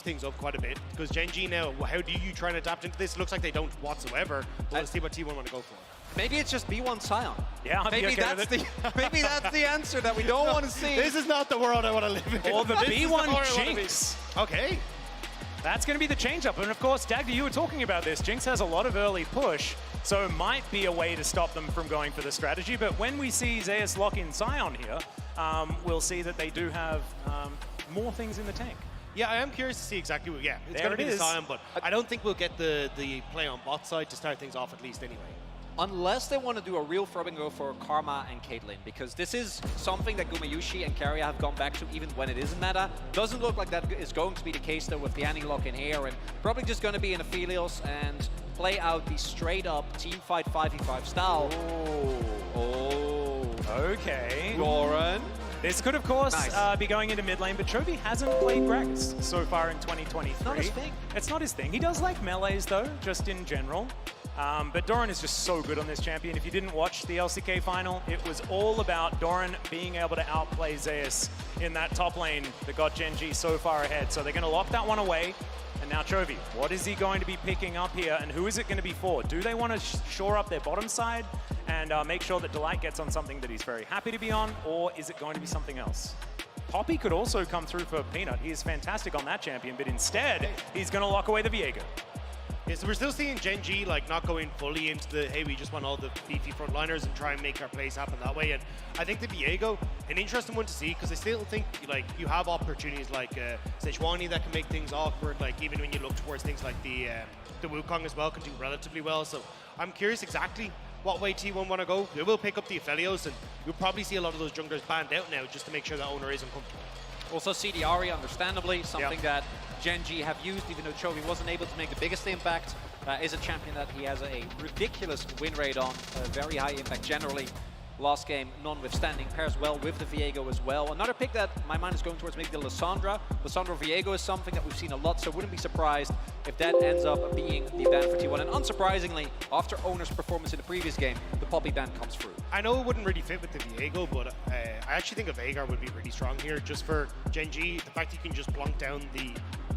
things up quite a bit because Gen.G now, how do you try and adapt into this? Looks like they don't whatsoever. But let's see what T1 want to go for. Maybe it's just B1 Scion. Yeah, maybe that's maybe that's the answer that we don't want to see. This is not the world I want to live in. Or the B1 Jinx. Okay. That's going to be the change-up. And of course, Dagda, you were talking about this. Jinx has a lot of early push, so it might be a way to stop them from going for the strategy. But when we see ZEUS lock in Scion here, we'll see that they do have more things in the tank. Yeah, I am curious to see exactly what, it's going to be the Scion, but I don't think we'll get the play on bot side to start things off at least anyway. Unless they want to do a real throw and go for Karma and Caitlyn, because this is something that GUMAYUSI and KERIA have gone back to even when it is meta. Doesn't look like that is going to be the case though with the Annie lock in here, and probably just going to be in Aphelios and play out the straight up team fight 5v5 style. Oh. Okay. Goran. This could, of course, be going into mid lane, but Chovy hasn't played Gragas so far in 2023. Not his thing. It's not his thing. He does like melees, though, just in general. But Doran is just so good on this champion. If you didn't watch the LCK final, it was all about Doran being able to outplay ZEUS in that top lane that got Gen.G so far ahead. So they're going to lock that one away. And now Chovy, what is he going to be picking up here, and who is it going to be for? Do they want to shore up their bottom side and make sure that Delight gets on something that he's very happy to be on, or is it going to be something else? Poppy could also come through for Peanut. He is fantastic on that champion, but instead, he's going to lock away the Viego. Yeah, so we're still seeing Gen.G like not going fully into the, hey, we just want all the beefy frontliners and try and make our plays happen that way. And I think the Viego, an interesting one to see, because I still think like you have opportunities like Sejuani that can make things awkward. Like even when you look towards things like the Wukong as well can do relatively well. So I'm curious exactly what way T1 want to go. They will pick up the Aphelios, and you'll probably see a lot of those junglers banned out now just to make sure that ONER isn't comfortable. Also CD Ahri, understandably, something that Gen.G have used, even though Chovy wasn't able to make the biggest impact. Is a champion that he has a ridiculous win rate on, a very high impact generally. Last game, notwithstanding, pairs well with the Viego as well. Another pick that my mind is going towards maybe the Lissandra. Lissandra Viego is something that we've seen a lot, so wouldn't be surprised if that ends up being the ban for T1. And unsurprisingly, after ONER's performance in the previous game, the Poppy ban comes through. I know it wouldn't really fit with the Viego, but I actually think a Veigar would be really strong here, just for Gen.G. The fact you can just plunk down the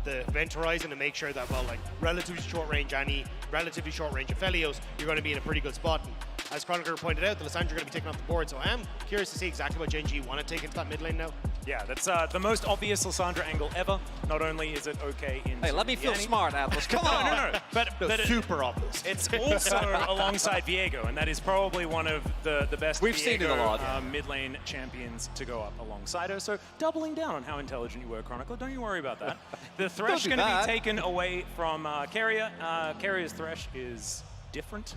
Event Horizon and make sure that, well, like, relatively short range Annie, relatively short range Aphelios, you're going to be in a pretty good spot. And as Chronicler pointed out, the Lissandra are going to be taken off the board, so I am curious to see exactly what Gen.G want to take into that mid lane now. Yeah, that's the most obvious Lissandra angle ever. Not only is it okay in... Hey, let me feel smart, Atlas. Come on! No. But super obvious. It's also alongside Viego, and that is probably one of the best We've seen it a lot, mid lane champions to go up alongside her. So doubling down on how intelligent you were, Chronicler. Don't you worry about that. The Thresh going to be taken away from KERIA. KERIA's Thresh is different.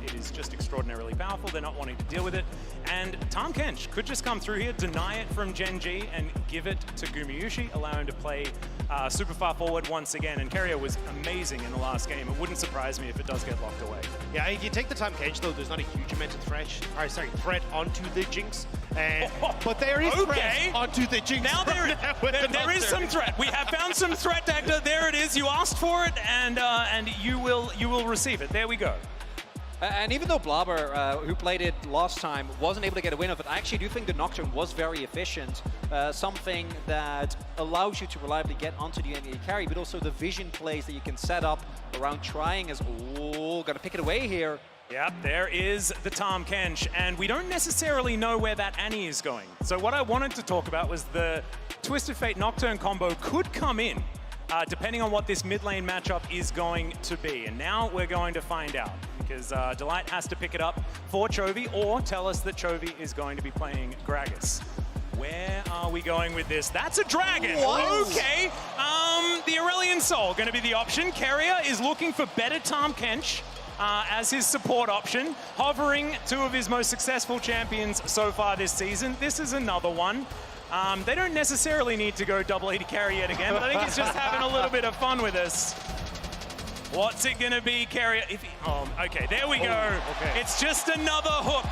It is just extraordinarily powerful. They're not wanting to deal with it. And Tahm Kench could just come through here, deny it from Gen.G and give it to GUMAYUSI, allow him to play super far forward once again. And KERIA was amazing in the last game. It wouldn't surprise me if it does get locked away. Yeah, if you take the Tahm Kench though, there's not a huge amount of threat onto the Jinx. But there is threat onto the Jinx. Now there is some threat. We have found some threat, Dagda. There it is. You asked for it, and you will receive it. There we go. And even though Blobber, who played it last time, wasn't able to get a win of it, I actually do think the Nocturne was very efficient. Something that allows you to reliably get onto the enemy carry, but also the vision plays that you can set up around trying as, gotta pick it away here. Yep, there is the Tahm Kench, and we don't necessarily know where that Annie is going. So what I wanted to talk about was the Twisted Fate Nocturne combo could come in, depending on what this mid lane matchup is going to be. And now we're going to find out, because Delight has to pick it up for Chovy, or tell us that Chovy is going to be playing Gragas. Where are we going with this? That's a dragon! What? Okay, the Aurelion Soul going to be the option. KERIA is looking for better Tahm Kench as his support option, hovering two of his most successful champions so far this season. This is another one. They don't necessarily need to go double AD carry yet again, but I think he's just having a little bit of fun with us. What's it gonna be, KERIA? Okay, there we go. Okay. It's just another hook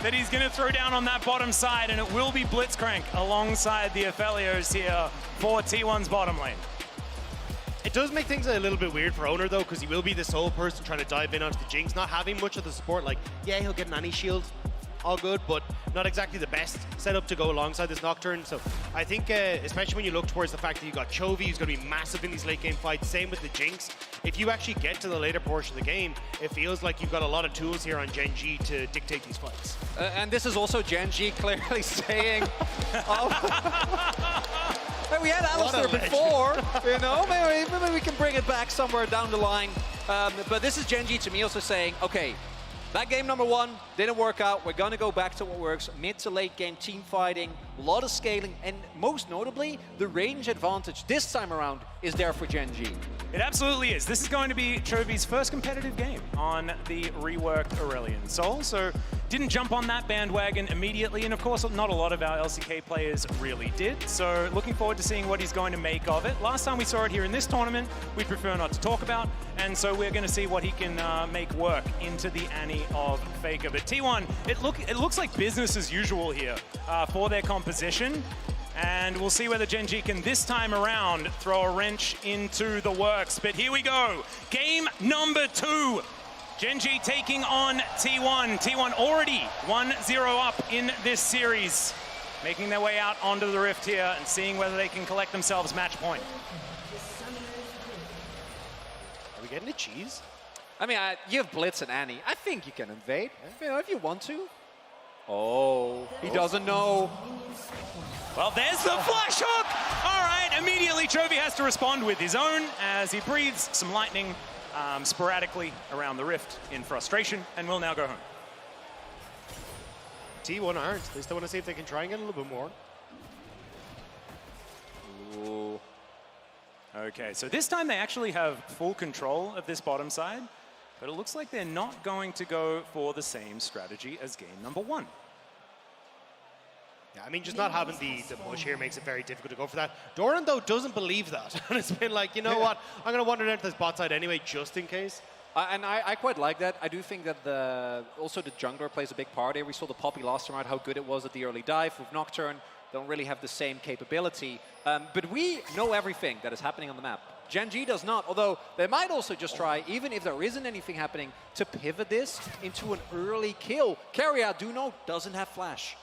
that he's gonna throw down on that bottom side, and it will be Blitzcrank alongside the Aphelios here for T1's bottom lane. It does make things a little bit weird for ONER though, because he will be the sole person trying to dive in onto the Jinx, not having much of the support. Like, yeah, he'll get an Annie shield all good, but not exactly the best setup to go alongside this Nocturne. So I think, especially when you look towards the fact that you got Chovy, who's going to be massive in these late game fights, same with the Jinx. If you actually get to the later portion of the game, it feels like you've got a lot of tools here on Gen.G to dictate these fights. And this is also Gen.G clearly saying, we had Alistair before, you know, maybe we can bring it back somewhere down the line. But this is Gen.G to me also saying, okay, that game number 1 didn't work out. We're going to go back to what works. Mid to late game team fighting, a lot of scaling, and most notably, the range advantage this time around is there for Gen.G. It absolutely is. This is going to be Chovy's first competitive game on the reworked Aurelion Sol, so didn't jump on that bandwagon immediately, and of course not a lot of our LCK players really did, so looking forward to seeing what he's going to make of it. Last time we saw it here in this tournament, we prefer not to talk about, and so we're going to see what he can make work into the Annie of Faker. But T1, it looks like business as usual here for their composition. And we'll see whether Gen.G can this time around throw a wrench into the works. But here we go. Game number 2. Gen.G taking on T1. T1 already 1-0 up in this series. Making their way out onto the rift here and seeing whether they can collect themselves match point. Are we getting a cheese? I mean, you have Blitz and Annie. I think you can invade, if you want to. Oh, he doesn't know. Well, there's the flash hook! All right, immediately Chovy has to respond with his own as he breathes some lightning sporadically around the rift in frustration, and will now go home. T1 aren't. They still want to see if they can try and get a little bit more. Ooh. Okay, so this time they actually have full control of this bottom side, but it looks like they're not going to go for the same strategy as game number 1. Yeah, I mean, just not having the push here makes it very difficult to go for that. Doran, though, doesn't believe that. And it's been like, you know what? I'm going to wander down to this bot side anyway, just in case. And I quite like that. I do think that also the jungler plays a big part here. We saw the Poppy last time out, how good it was at the early dive. With Nocturne, they don't really have the same capability. But we know everything that is happening on the map. Gen.G does not, although they might also just try, even if there isn't anything happening, to pivot this into an early kill. KERIA, do know, doesn't have flash.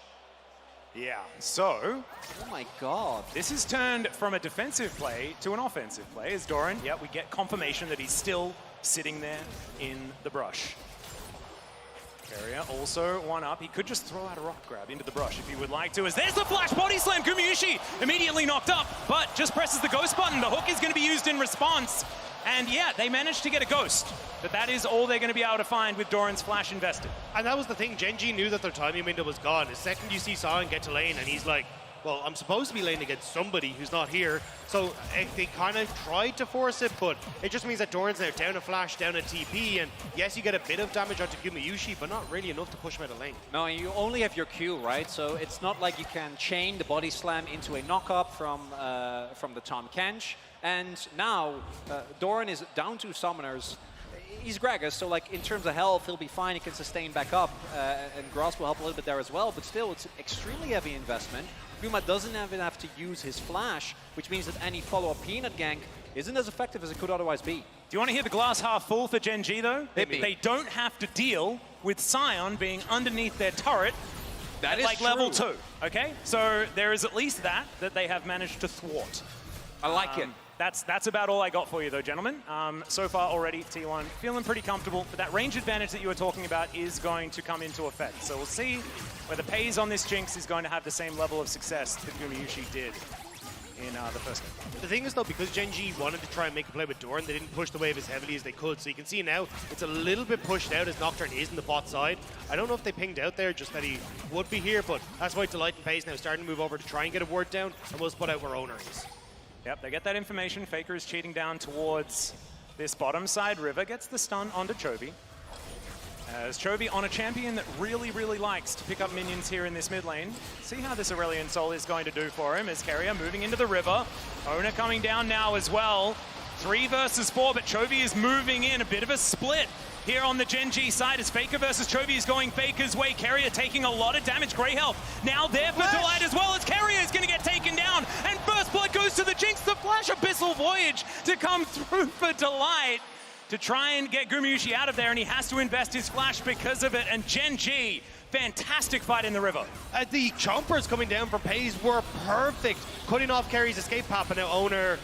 Yeah, so... Oh my god. This is turned from a defensive play to an offensive play as Doran, yeah, we get confirmation that he's still sitting there in the brush. KERIA also one up. He could just throw out a rock grab into the brush if he would like to, as there's the flash body slam. GUMAYUSI immediately knocked up, but just presses the ghost button. The hook is going to be used in response. And yeah, they managed to get a ghost, but that is all they're going to be able to find with Doran's flash invested. And that was the thing. Gen.G knew that their timing window was gone. The second you see Sion get to lane, and he's like, well, I'm supposed to be laning against somebody who's not here. So they kind of tried to force it, but it just means that Doran's now down a flash, down a TP, and yes, you get a bit of damage onto GUMAYUSI, but not really enough to push him out of lane. No, you only have your Q, right? So it's not like you can chain the body slam into a knock-up from the Tahm Kench. And now, Doran is down to summoners. He's Gragas, so like in terms of health, he'll be fine. He can sustain back up, and Grasp will help a little bit there as well. But still, it's an extremely heavy investment. Guma doesn't even have to use his flash, which means that any follow-up peanut gank isn't as effective as it could otherwise be. Do you want to hear the glass half full for Gen.G though? They don't have to deal with Sion being underneath their turret. That is like true. level 2. Okay, so there is at least that they have managed to thwart. I like it. That's about all I got for you, though, gentlemen. So far already, T1 feeling pretty comfortable, but that range advantage that you were talking about is going to come into effect. So we'll see whether Pays on this Jinx is going to have the same level of success that GUMAYUSI did in the first game. The thing is, though, because Gen.G wanted to try and make a play with Doran, they didn't push the wave as heavily as they could. So you can see now, it's a little bit pushed out as Nocturne is in the bot side. I don't know if they pinged out there, just that he would be here, but that's why Delight and Pays now starting to move over to try and get a ward down, and we'll spot out where ONER is. Yep, they get that information. Faker is cheating down towards this bottom side. River gets the stun onto Chovy. As Chovy on a champion that really, really likes to pick up minions here in this mid lane. See how this Aurelion Sol is going to do for him as KERIA moving into the river. ONER coming down now as well. 3 versus 4, but Chovy is moving in. A bit of a split here on the Gen.G side as Faker versus Chovy is going Faker's way. KERIA taking a lot of damage. Grey health now there for Delight as well as KERIA is going to get taken down. And first blood goes to the Jinx. The flash Abyssal Voyage to come through for Delight to try and get GUMAYUSI out of there, and he has to invest his flash because of it. And Gen.G fantastic fight in the river. The chompers coming down for Pays were perfect, cutting off Kerry's escape path, and now ONER,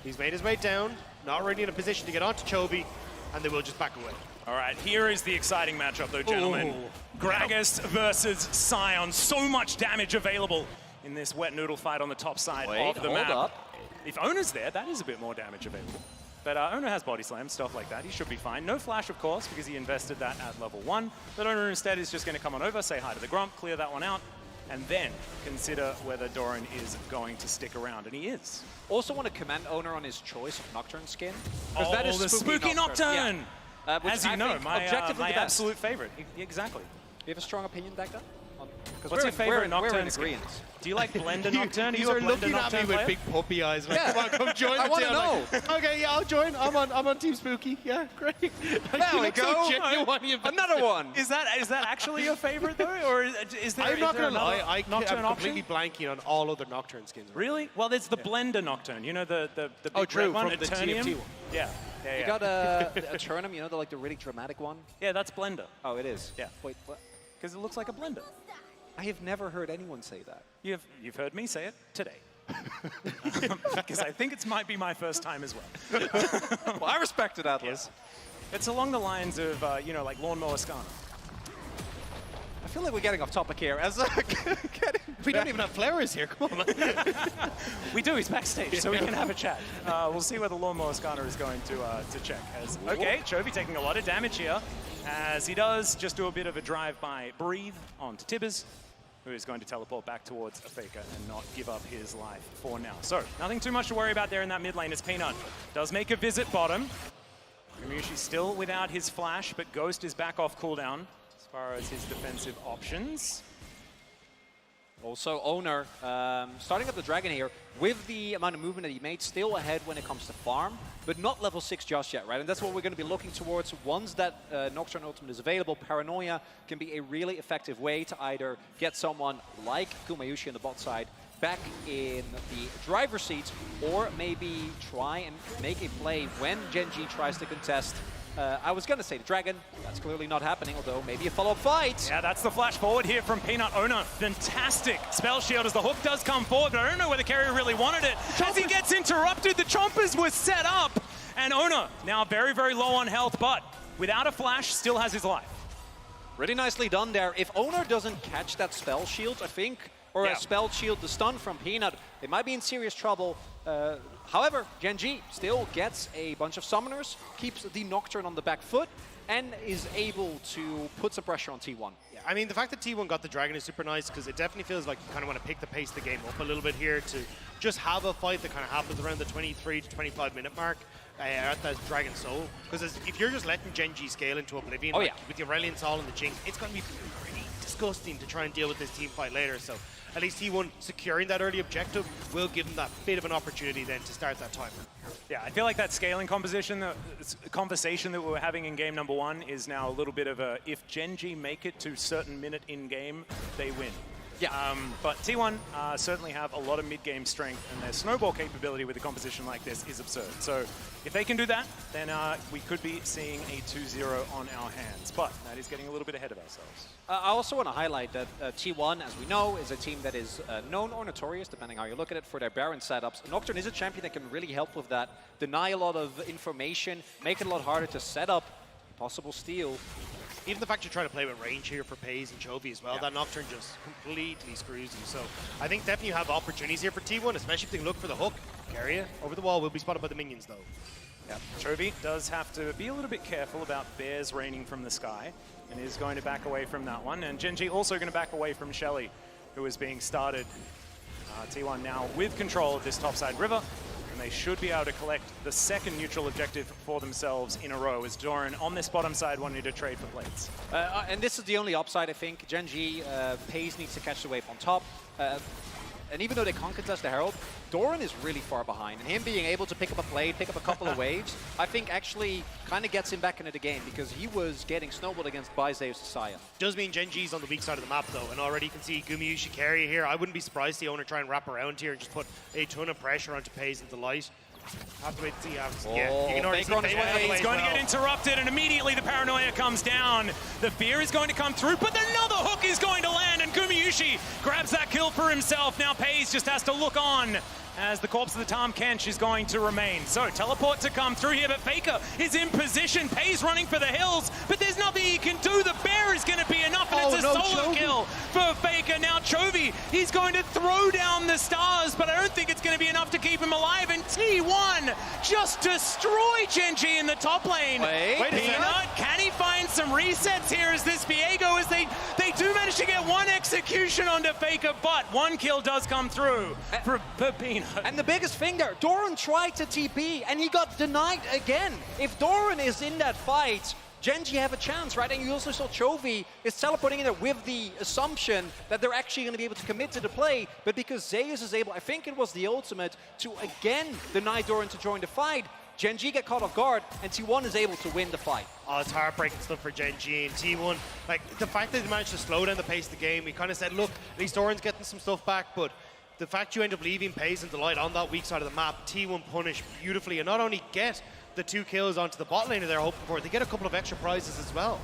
he's made his way down, not really in a position to get onto Chovy, and they will just back away. All right, here is the exciting matchup, though, gentlemen. Gragas versus Sion. So much damage available in this wet noodle fight on the top side of the map. Up. If ONER's there, that is a bit more damage available. But ONER has body slam, stuff like that. He should be fine. No flash, of course, because he invested that at level 1. But ONER instead is just going to come on over, say hi to the Grump, clear that one out, and then consider whether Doran is going to stick around, and he is. Also want to commend ONER on his choice of Nocturne skin. Oh, that is the spooky Nocturne! Yeah. As you know, my objectively the absolute favorite. Exactly. Do you have a strong opinion, Dagda? What's your favorite Nocturne we're in skin? agreement. Do you like Blender Nocturne? You are looking at me with big puppy eyes. Like, Yeah. come on, come join the I want to team. know. Like, okay, yeah, I'll join. I'm on Team Spooky. Yeah, great. Like, There you we look so go. genuine. Another one. Is that actually your favorite, though? Or is there, I'm not there going to lie, another I'm Nocturne completely option? blanking on all other Nocturne skins. Really? Well, there's the Blender Nocturne. You know, the big true, red one, from the Eternium? TFT one. Yeah. Yeah, You got a Turnum, you know, the really dramatic one? Yeah, that's Blender. Oh, it is? Yeah. Wait, what? Because it looks like a blender. I have never heard anyone say that. You've heard me say it today. Because I think it might be my first time as well. Well, I respect it, Atlas. It's along the lines of, you know, like Lawnmower Scanner. I feel like we're getting off topic here. As We don't even have flowers here. Come on. We do. He's backstage, so we can have a chat. We'll see whether Lawnmower Scanner is going to check. Okay, Chovy taking a lot of damage here, as he does just do a bit of a drive-by breathe onto Tibbers, who is going to teleport back towards a Faker and not give up his life for now. So, nothing too much to worry about there in that mid lane as Peanut does make a visit bottom. GUMAYUSI still without his flash, but Ghost is back off cooldown as far as his defensive options. Also, ONER, starting up the Dragon here, with the amount of movement that he made, still ahead when it comes to farm, but not level 6 just yet, right? And that's what we're going to be looking towards. Once that Nocturne Ultimate is available, Paranoia can be a really effective way to either get someone like GUMAYUSI on the bot side back in the driver's seat, or maybe try and make a play when GEN.G tries to contest. I was going to say the Dragon. That's clearly not happening, although maybe a follow-up fight. Yeah, that's the flash forward here from Peanut. ONER, fantastic spell shield as the hook does come forward, but I don't know whether KERIA really wanted it. As he gets interrupted, the chompers were set up, and ONER now very, very low on health, but without a flash, still has his life. Really nicely done there. If ONER doesn't catch that spell shield, I think, or a spell shield, the stun from Peanut, they might be in serious trouble. However, GEN.G still gets a bunch of summoners, keeps the Nocturne on the back foot, and is able to put some pressure on T1. Yeah, I mean, the fact that T1 got the Dragon is super nice because it definitely feels like you kind of want to pick the pace of the game up a little bit here to just have a fight that kind of happens around the 23 to 25 minute mark at that Dragon Soul. Because if you're just letting GEN.G scale into Oblivion with the Aurelion Sol and the Jinx, it's going to be pretty disgusting to try and deal with this team fight later. So at least T1 securing that early objective will give them that bit of an opportunity then to start that timer. Yeah, I feel like that scaling conversation that we were having in game number 1 is now a little bit of a, if GEN.G make it to certain minute in game, they win. Yeah. But T1 certainly have a lot of mid-game strength, and their snowball capability with a composition like this is absurd. So if they can do that, then we could be seeing a 2-0 on our hands. But that is getting a little bit ahead of ourselves. I also want to highlight that T1, as we know, is a team that is known or notorious, depending how you look at it, for their Baron setups. Nocturne is a champion that can really help with that, deny a lot of information, make it a lot harder to set up possible steal. Even the fact you're trying to play with range here for Pays and Chovy as well, that Nocturne just completely screws you. So I think definitely you have opportunities here for T1, especially if they look for the hook. KERIA over the wall will be spotted by the minions though. Yeah, Chovy does have to be a little bit careful about bears raining from the sky, and is going to back away from that one. And GEN.G also going to back away from Shelly, who is being started. T1 now with control of this topside river, and they should be able to collect the second neutral objective for themselves in a row, as Doran on this bottom side wanting to trade for plates. And this is the only upside, I think. GEN.G, Pays needs to catch the wave on top. And even though they can't contest the Herald, Doran is really far behind. And him being able to pick up a plate, pick up a couple of waves, I think actually kind of gets him back into the game, because he was getting snowballed against by ZEUS Saya. Does mean GEN.G's on the weak side of the map though, and already you can see GUMAYUSI KERIA here. I wouldn't be surprised the ONER try and wrap around here and just put a ton of pressure onto Pays and Delight. Have to wait to see how. Yeah, you can already see Faker on his way. He's going to get interrupted, and immediately the paranoia comes down. The fear is going to come through, but another Another hook is going to land, and GUMAYUSI grabs that kill for himself. Now Pays just has to look on as the corpse of the Tahm Kench is going to remain. So teleport to come through here, but Faker is in position. Pays running for the hills, but there's nothing he can do. The bear is going to be enough, and it's a solo kill for Faker. Now Chovy, he's going to throw down the stars, but I don't think it's going to be enough to keep him alive. And T1 just destroy Gen.G in the top lane. Wait a Peanut, can he find some resets here as this Viego, as they do manage to get one execution onto Faker, but one kill does come through for Peanut. And the biggest thing there, Doran tried to TP and he got denied again. If Doran is in that fight, Gen.G have a chance, right? And you also saw Chovy is teleporting in there with the assumption that they're actually going to be able to commit to the play, but because ZEUS is able, I think it was the ultimate, to again deny Doran to join the fight, Gen.G get caught off guard, and T1 is able to win the fight. Oh, it's heartbreaking stuff for Gen.G and T1. Like, the fact that they managed to slow down the pace of the game, we kind of said, look, at least Doran's getting some stuff back, but the fact you end up leaving Pays and Delight on that weak side of the map, T1 punish beautifully, and not only get the 2 kills onto the bot lane they're hoping for, they get a couple of extra prizes as well.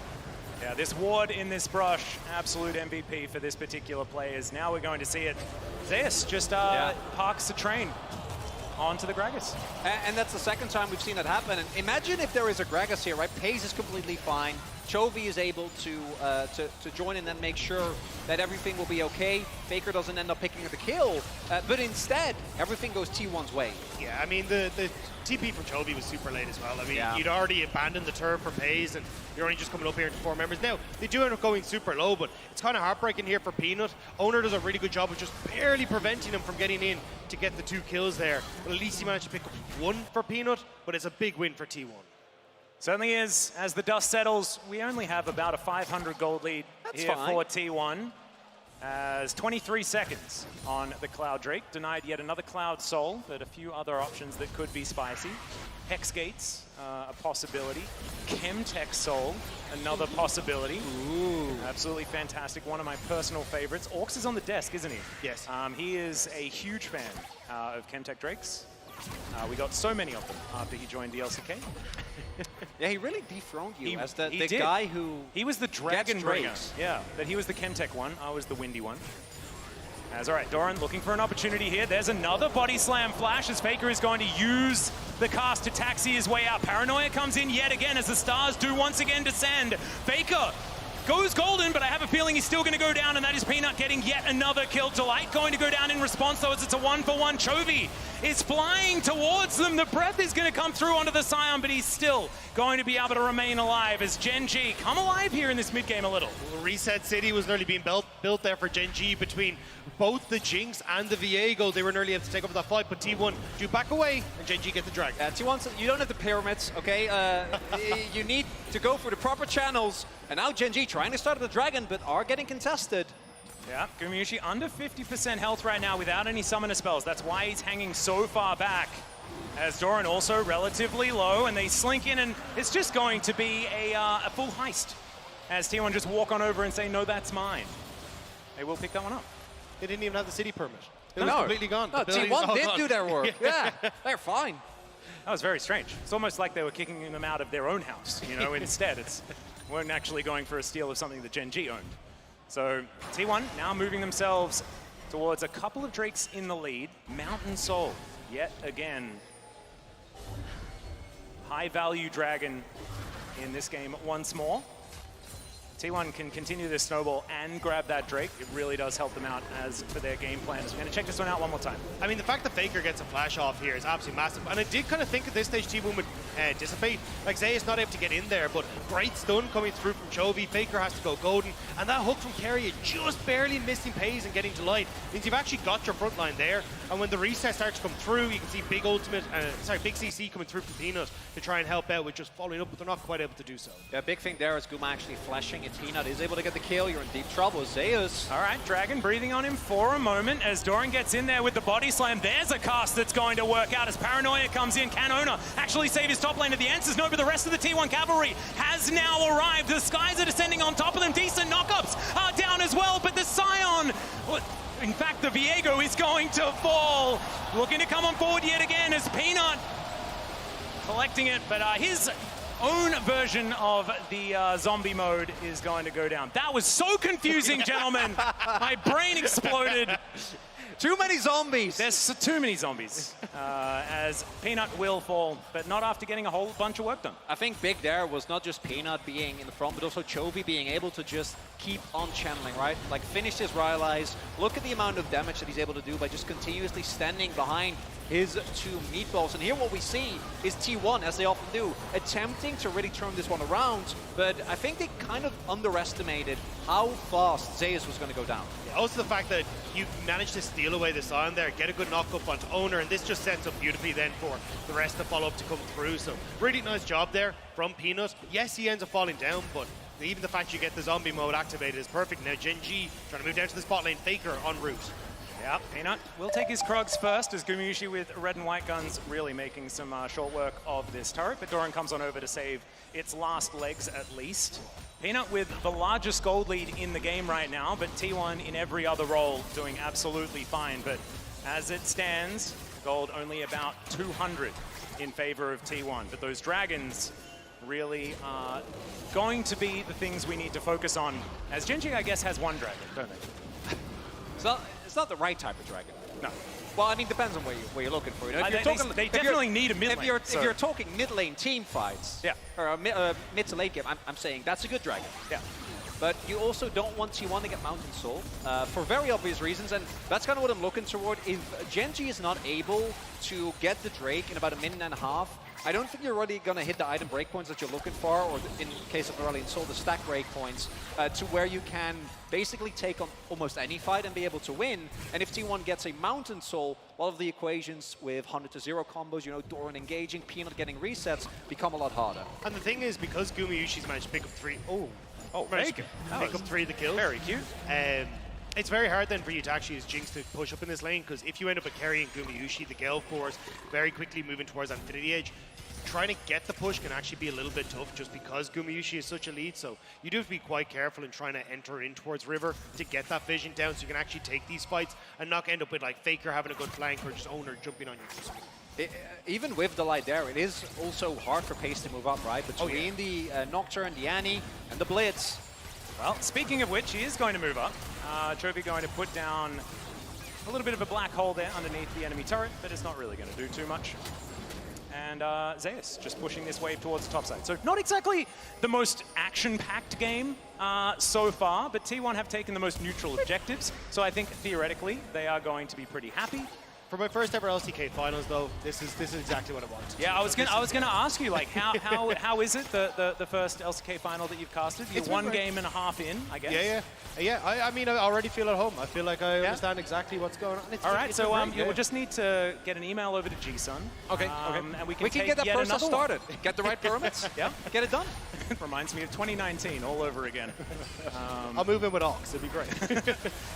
Yeah, this ward in this brush, absolute MVP for this particular players. Now we're going to see it. ZEUS just parks the train onto the Gragas. And that's the second time we've seen that happen. And imagine if there is a Gragas here, right? Pays is completely fine. Chovy is able to join in and make sure that everything will be okay. Faker doesn't end up picking up the kill, but instead, everything goes T1's way. Yeah, I mean, the TP from Chovy was super late as well. I mean, you'd already abandoned the turf for Pays, and you're only just coming up here into 4 members. Now, they do end up going super low, but it's kind of heartbreaking here for Peanut. ONER does a really good job of just barely preventing him from getting in to get the 2 kills there. But at least he managed to pick up 1 for Peanut, but it's a big win for T1. Certainly is. As the dust settles, we only have about a 500 gold lead here for T1. As 23 seconds on the Cloud Drake. Denied yet another Cloud Soul, but a few other options that could be spicy. Hex Gates, a possibility. Chemtech Soul, another possibility. Ooh. Absolutely fantastic. One of my personal favorites. Orcs is on the desk, isn't he? Yes. He is a huge fan of Chemtech Drakes. We got so many of them after he joined the LCK. Yeah, he really dethroned you as the did. guy who He was the Dragon Bringer. Yeah, but he was the Chemtech one. I was the Windy one. As all right, Doran looking for an opportunity here. There's another body slam flash as Faker is going to use the cast to taxi his way out. Paranoia comes in yet again as the stars do once again descend. Faker goes golden, but I have a feeling he's still going to go down, and that is Peanut getting yet another kill. Delight going to go down in response, though, as it's a 1-for-1. Chovy is flying towards them. The breath is going to come through onto the Scion, but he's still going to be able to remain alive as Gen.G come alive here in this mid-game a little. Well, Reset City was nearly being built there for Gen.G between both the Jinx and the Viego. They were nearly able to take over that fight, but T1 do back away, and Gen.G get the drag. T1, you don't have the pyramids, okay? You need to go for the proper channels. And now Gen.G trying to start the dragon, but are getting contested. Yeah, GUMAYUSI under 50% health right now without any summoner spells. That's why he's hanging so far back. As Doran also relatively low, and they slink in, and it's just going to be a full heist. As T1 just walk on over and say, no, that's mine. They will pick that one up. They didn't even have the city permit. It was completely gone. No, T1 did do their work. Yeah, they're fine. That was very strange. It's almost like they were kicking them out of their own house, you know, instead. Weren't actually going for a steal of something that Gen.G owned. So T1 now moving themselves towards a couple of Drakes in the lead. Mountain Soul, yet again. High value dragon in this game once more. T1 can continue this snowball and grab that Drake. It really does help them out as for their game plans. We're going to check this one out one more time. I mean, the fact that Faker gets a flash off here is absolutely massive. And I did kind of think at this stage T1 would dissipate. Like, ZEUS not able to get in there, but great stun coming through from Chovy. Faker has to go golden. And that hook from KERIA just barely missing Pays and getting Delight means you've actually got your front line there. And when the reset starts to come through, you can see big big CC coming through from Peanut to try and help out with just following up, but they're not quite able to do so. Yeah, big thing there is Guma actually flashing, and Peanut is able to get the kill. You're in deep trouble. ZEUS. All right, Dragon breathing on him for a moment as Doran gets in there with the body slam. There's a cast that's going to work out as Paranoia comes in. Can ONER actually save his top lane? The answer's no, but the rest of the T1 cavalry has now arrived. The skies are descending on top of them. Decent knockups are down as well, but the Scion... In fact, the Viego is going to fall. Looking to come on forward yet again as Peanut collecting it, but his own version of the zombie mode is going to go down. That was so confusing, gentlemen. My brain exploded. Too many zombies. There's too many zombies, as Peanut will fall, but not after getting a whole bunch of work done. I think big there was not just Peanut being in the front, but also Chovy being able to just keep on channeling, right? Like, finish his Rylai's. Look at the amount of damage that he's able to do by just continuously standing behind his two meatballs. And here what we see is T1, as they often do, attempting to really turn this one around, but I think they kind of underestimated how fast ZEUS was going to go down. Yeah, also the fact that you managed to steal away the Sion there, get a good knock-up onto ONER, and this just sets up beautifully then for the rest of the follow-up to come through. So really nice job there from Peanut. Yes, he ends up falling down, but even the fact you get the zombie mode activated is perfect. Now GEN.G trying to move down to the spot lane, Faker en route. Yeah, Peanut will take his Krogs first, as GUMAYUSI with red and white guns really making some short work of this turret, but Doran comes on over to save its last legs at least. Peanut with the largest gold lead in the game right now, but T1 in every other role doing absolutely fine. But as it stands, gold only about 200 in favor of T1. But those dragons really are going to be the things we need to focus on, as GEN.G, I guess, has one dragon, don't they? It's not the right type of dragon. No. Well, I mean, depends on where you're looking for. You know, They definitely need a mid lane. If you're talking mid lane team fights, yeah, or mid to late game, I'm saying that's a good dragon. Yeah. But you also don't want T1 to get Mountain Soul for very obvious reasons, and that's kind of what I'm looking toward. If GEN.G is not able to get the Drake in about a minute and a half, I don't think you're really going to hit the item breakpoints that you're looking for, or in case of Aurelion Sol, the stack breakpoints, to where you can basically take on almost any fight and be able to win. And if T1 gets a Mountain Soul, a lot of the equations with 100 to 0 combos, you know, Doran engaging, Peanut getting resets, become a lot harder. And the thing is, because GUMAYUSI's managed to pick up three, pick up three of the kills. Very cute. It's very hard then for you to actually use Jinx to push up in this lane, because if you end up with carrying GUMAYUSI, the Gale Force very quickly moving towards Infinity Edge, trying to get the push can actually be a little bit tough just because GUMAYUSI is such a lead. So you do have to be quite careful in trying to enter in towards River to get that vision down so you can actually take these fights and not end up with like Faker having a good flank or just ONER jumping on you. Even with the light there, it is also hard for pace to move up, right? Between the Nocturne, the Annie, and the Blitz. Well, speaking of which, he is going to move up. Chovy going to put down a little bit of a black hole there underneath the enemy turret, but it's not really going to do too much. And ZEUS just pushing this wave towards the top side. So not exactly the most action-packed game so far, but T1 have taken the most neutral objectives. So I think theoretically they are going to be pretty happy. For my first ever LCK finals, though, this is exactly what I want. Yeah, I was gonna ask you, like, how is it the first LCK final that you've casted? You're one game and a half in, I guess. Yeah. I mean, I already feel at home. I feel like I understand exactly what's going on. All right, so we'll just need to get an email over to G-Sun. Okay. And we can get that process started. Get the right permits. Yeah. Get it done. Reminds me of 2019 all over again. I'll move in with Ox. It'd be great.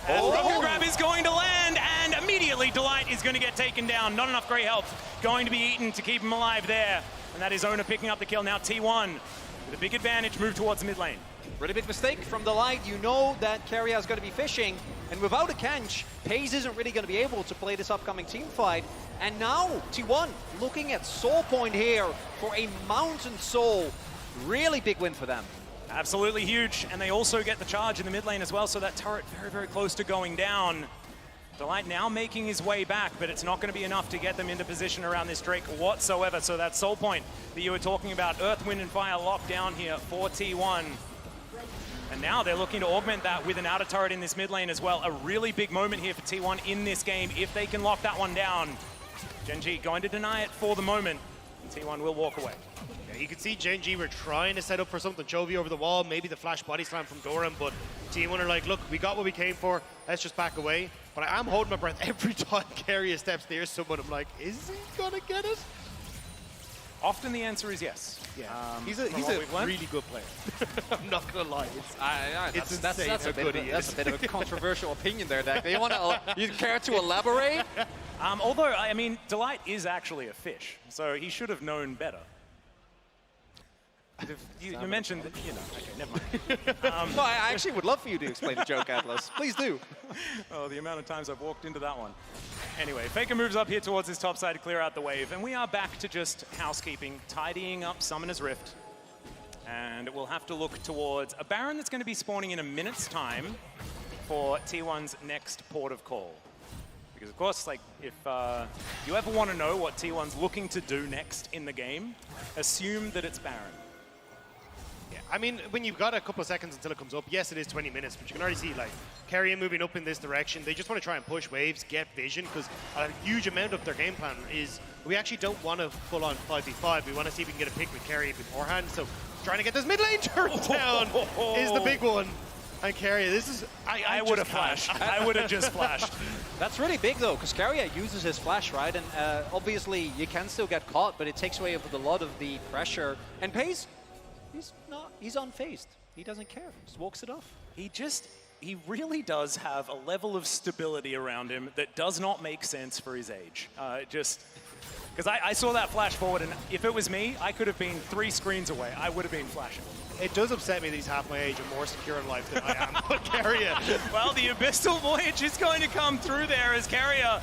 Rocket Grab is going to land, and immediately Delight is going to get taken down. Not enough great health going to be eaten to keep him alive there. And that is ONER picking up the kill. Now T1 with a big advantage, move towards the mid lane. Really big mistake from Delight. You know that KERIA is going to be fishing, and without a Kench, Paze isn't really going to be able to play this upcoming team fight. And now T1 looking at Soul Point here for a Mountain Soul. Really big win for them. Absolutely huge, and they also get the charge in the mid lane as well, so that turret very, very close to going down. Delight now making his way back, but it's not going to be enough to get them into position around this Drake whatsoever. So that Soul Point that you were talking about, Earth, Wind, and Fire locked down here for T1. And now they're looking to augment that with an outer turret in this mid lane as well. A really big moment here for T1 in this game if they can lock that one down. GEN.G going to deny it for the moment, and T1 will walk away. Yeah, you can see GEN.G were trying to set up for something. Chovy over the wall, maybe the flash body slam from Doran, but T1 are like, look, we got what we came for, let's just back away. But I am holding my breath every time KERIA steps near someone. I'm like, is he gonna get it? Often the answer is yes. Yeah, he's a really good player. I'm not gonna lie. That's a bit of a controversial opinion there, Dak. You care to elaborate? Although, I mean, Delight is actually a fish, so he should have known better. You mentioned that, you know, okay, never mind. No, I actually would love for you to explain the joke, Atlas. Please do. Oh, the amount of times I've walked into that one. Anyway, Faker moves up here towards his top side to clear out the wave, and we are back to just housekeeping, tidying up Summoner's Rift. And we'll have to look towards a Baron that's going to be spawning in a minute's time for T1's next port of call. Because of course, like, if you ever want to know what T1's looking to do next in the game, assume that it's Baron. Yeah, I mean, when you've got a couple of seconds until it comes up, yes, it is 20 minutes, but you can already see, like, KERIA moving up in this direction. They just want to try and push waves, get vision, because a huge amount of their game plan is we actually don't want to full-on 5v5. We want to see if we can get a pick with KERIA beforehand. So trying to get this mid lane turned down is the big one. And KERIA, this is... I would have flashed. I would have just flashed. That's really big, though, because KERIA uses his flash, right? And obviously, you can still get caught, but it takes away a lot of the pressure. And Pace, he's unfazed. He doesn't care. Just walks it off. He really does have a level of stability around him that does not make sense for his age. Because I saw that flash forward, and if it was me, I could have been 3 screens away. I would have been flashing. It does upset me that he's half my age and more secure in life than I am, but KERIA. Well, the Abyssal Voyage is going to come through there as KERIA.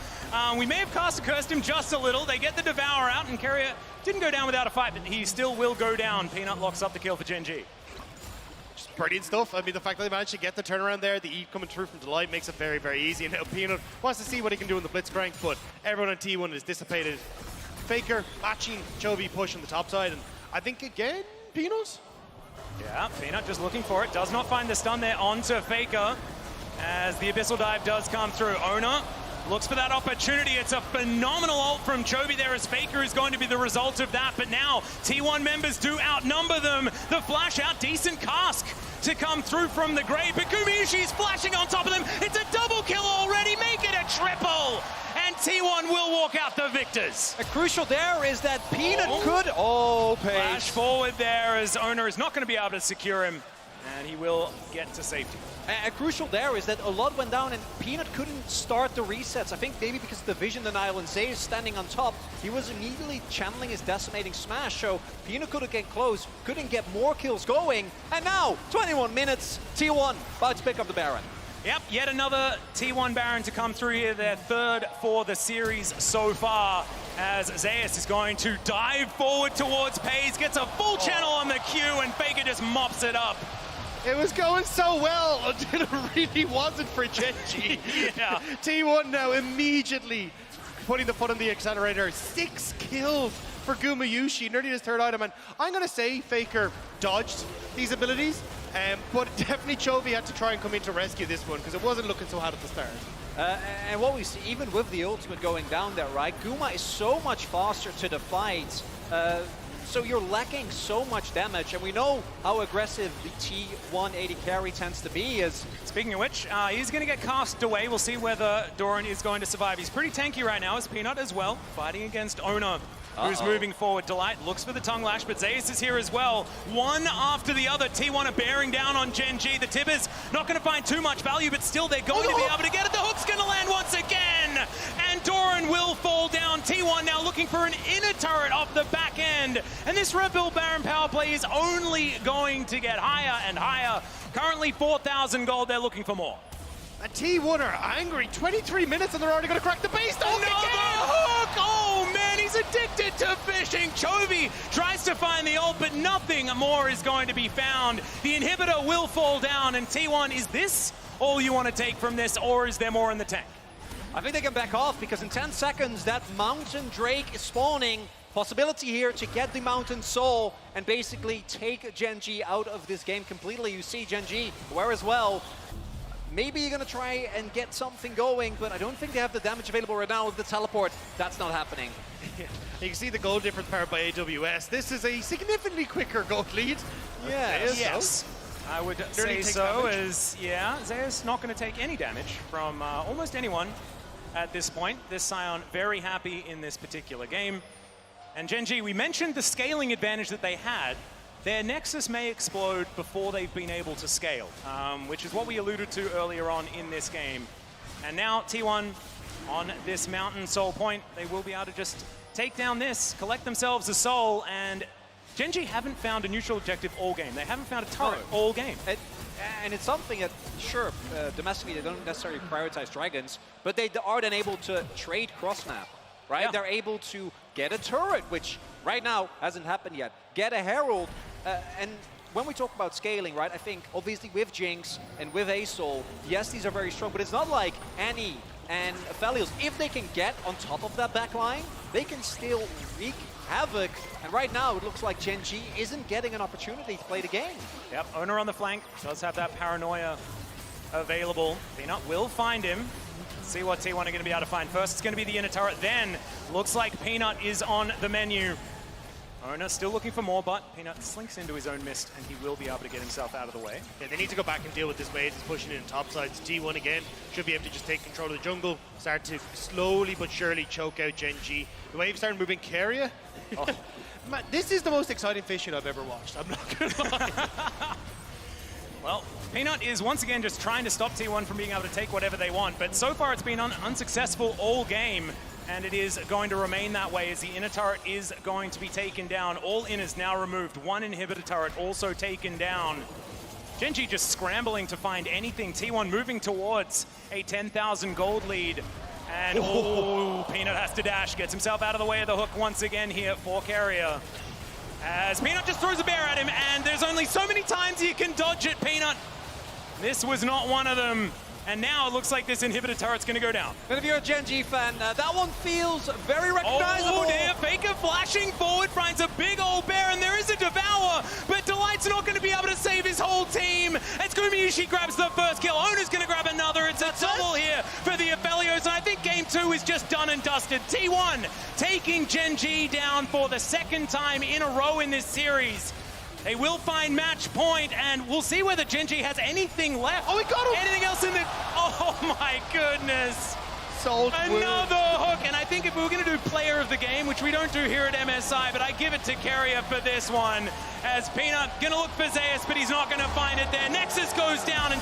We may have cursed him just a little. They get the Devour out, and KERIA didn't go down without a fight, but he still will go down. Peanut locks up the kill for GEN.G. Just brilliant stuff. I mean, the fact that they managed to get the turnaround there, the E coming through from Delight makes it very, very easy. And now Peanut wants to see what he can do in the Blitzcrank, but everyone on T1 is dissipated. Faker matching Chovy push on the top side, and I think again, Peanut? Yeah, Peanut just looking for it. Does not find the stun there onto Faker as the Abyssal Dive does come through. ONER looks for that opportunity. It's a phenomenal ult from Chovy there as Faker is going to be the result of that. But now T1 members do outnumber them. The flash out, decent cask to come through from the grave. But GUMAYUSI is flashing on top of them. It's a double kill already. Make it a triple. And T1 will walk out the victors. A crucial there is that Peanut could... Oh, Pace. Flash forward there as ONER is not going to be able to secure him. And he will get to safety. A crucial there is that a lot went down and Peanut couldn't start the resets. I think maybe because of the vision denial and ZEUS standing on top, he was immediately channeling his decimating smash. So Peanut couldn't get close, couldn't get more kills going. And now, 21 minutes, T1 about to pick up the Baron. Yep, yet another T1 Baron to come through here, their 3rd for the series so far, as ZEUS is going to dive forward towards Pace, gets a full channel on the Q, and Faker just mops it up. It was going so well until it really wasn't for GEN.G. Yeah. T1 now immediately putting the foot on the accelerator. 6 kills for GUMAYUSI, nearly his 3rd item. And I'm going to say Faker dodged these abilities, but definitely Chovy had to try and come in to rescue this one because it wasn't looking so hot at the start. And what we see, even with the ultimate going down there, right? Guma is so much faster to the fight. So you're lacking so much damage, and we know how aggressive the T1 AD carry tends to be. Speaking of which, he's going to get cast away. We'll see whether Doran is going to survive. He's pretty tanky right now, as Peanut as well, fighting against ONER, who's moving forward. Delight looks for the tongue lash, but ZEUS is here as well. One after the other, T1 are bearing down on GEN.G. The Tibbers not going to find too much value, but still they're going to be able to get it. The hook's going to land once again, and Doran will fall down. T1 now looking for an inner turret off the back end, and this Red Bull Baron power play is only going to get higher and higher. Currently 4,000 gold, they're looking for more. And T1 are angry. 23 minutes and they're already going to crack the base. Another hook! Oh man, he's addicted to fishing. Chovy tries to find the ult, but nothing more is going to be found. The inhibitor will fall down, and T1, is this all you want to take from this, or is there more in the tank? I think they can back off, because in 10 seconds, that Mountain Drake is spawning. Possibility here to get the Mountain Soul and basically take GEN.G out of this game completely. You see GEN.G where as well. Maybe you're going to try and get something going, but I don't think they have the damage available right now with the teleport. That's not happening. You can see the goal difference powered by AWS. This is a significantly quicker goal lead. Yes. I would say so, as, ZEUS not going to take any damage from almost anyone at this point. This Scion very happy in this particular game. And GEN.G, we mentioned the scaling advantage that they had. Their Nexus may explode before they've been able to scale, which is what we alluded to earlier on in this game. And now T1 on this Mountain Soul point, they will be able to just take down this, collect themselves a soul, and GEN.G haven't found a neutral objective all game. They haven't found a turret all game. And it's something that, sure, domestically they don't necessarily prioritize dragons, but they are then able to trade cross-map, right? Yeah. They're able to get a turret, which right now hasn't happened yet. Get a Herald, and when we talk about scaling, right, I think obviously with Jinx and with Asol, yes, these are very strong, but it's not like Annie and Aphelios, if they can get on top of that back line, they can still wreak havoc. And right now, it looks like Gen.G isn't getting an opportunity to play the game. Yep, ONER on the flank does have that paranoia available. Peanut will find him. Let's see what T1 are going to be able to find. First, it's going to be the inner turret. Then, looks like Peanut is on the menu. ONER still looking for more, but Peanut slinks into his own mist, and he will be able to get himself out of the way. Yeah, they need to go back and deal with this wave. He's pushing in top sides. T1 again should be able to just take control of the jungle, start to slowly but surely choke out Gen.G. The wave started moving KERIA. Oh. Man, this is the most exciting fishing I've ever watched. I'm not going to lie. Well, Peanut is once again just trying to stop T1 from being able to take whatever they want, but so far it's been unsuccessful all game, and it is going to remain that way as the inner turret is going to be taken down. All inners now removed. One inhibitor turret also taken down. Gen.G just scrambling to find anything. T1 moving towards a 10,000 gold lead. And Peanut has to dash, gets himself out of the way of the hook once again here for KERIA. As Peanut just throws a bear at him, and there's only so many times you can dodge it, Peanut. This was not one of them. And now it looks like this inhibitor turret's going to go down. But if you're a Gen.G fan, that one feels very recognizable. Oh, there, Faker flashing forward, finds a big old bear, and there is a Devour, but Delight's not going to be able to save his whole team. As GUMAYUSI grabs the first kill, ONER's going to grab another. It's a double here for the Aphelios, and I think game 2 is just done and dusted. T1 taking Gen.G down for the second time in a row in this series. They will find match point, and we'll see whether Gen.G has anything left. Oh, he got him! Anything else in the... Oh, my goodness. Sold Another hook, and I think if we were going to do player of the game, which we don't do here at MSI, but I give it to KERIA for this one, as Peanut going to look for ZEUS, but he's not going to find it there. Nexus goes down, and